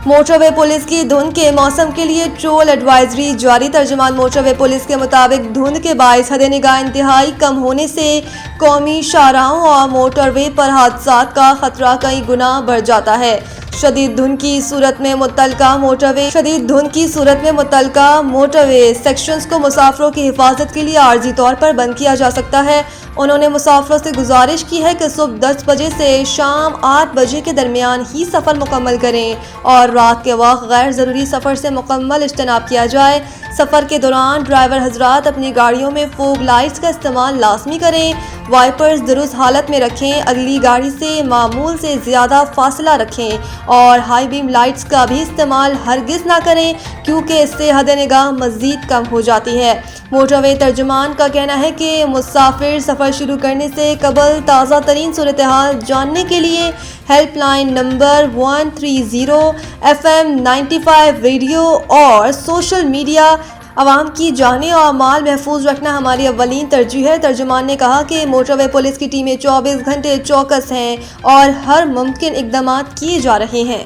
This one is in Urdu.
موٹر وے پولیس کی دھند کے موسم کے لیے ٹول ایڈوائزری جاری۔ ترجمان موٹر وے پولیس کے مطابق دھند کے باعث حد نگاہ انتہائی کم ہونے سے قومی شاہراہوں اور موٹر وے پر حادثات کا خطرہ کئی گنا بڑھ جاتا ہے۔ شدید دھند کی صورت میں متعلقہ موٹر وے سیکشنز کو مسافروں کی حفاظت کے لیے عارضی طور پر بند کیا جا سکتا ہے۔ انہوں نے مسافروں سے گزارش کی ہے کہ صبح 10 بجے سے شام 8 بجے کے درمیان ہی سفر مکمل کریں اور رات کے وقت غیر ضروری سفر سے مکمل اجتناب کیا جائے۔ سفر کے دوران ڈرائیور حضرات اپنی گاڑیوں میں فوگ لائٹس کا استعمال لازمی کریں، وائپرز درست حالت میں رکھیں، اگلی گاڑی سے معمول سے زیادہ فاصلہ رکھیں اور ہائی بیم لائٹس کا بھی استعمال ہرگز نہ کریں کیونکہ اس سے حد نگاہ مزید کم ہو جاتی ہے۔ موٹر وے ترجمان کا کہنا ہے کہ مسافر سفر شروع کرنے سے قبل تازہ ترین صورتحال جاننے کے لیے help line number 130 FM 95 radio اور سوشل میڈیا عوام کی جانیں اور مال محفوظ رکھنا ہماری اولین ترجیح ہے۔ ترجمان نے کہا کہ موٹر وے پولیس کی ٹیمیں 24 گھنٹے چوکس ہیں اور ہر ممکن اقدامات کیے جا رہے ہیں۔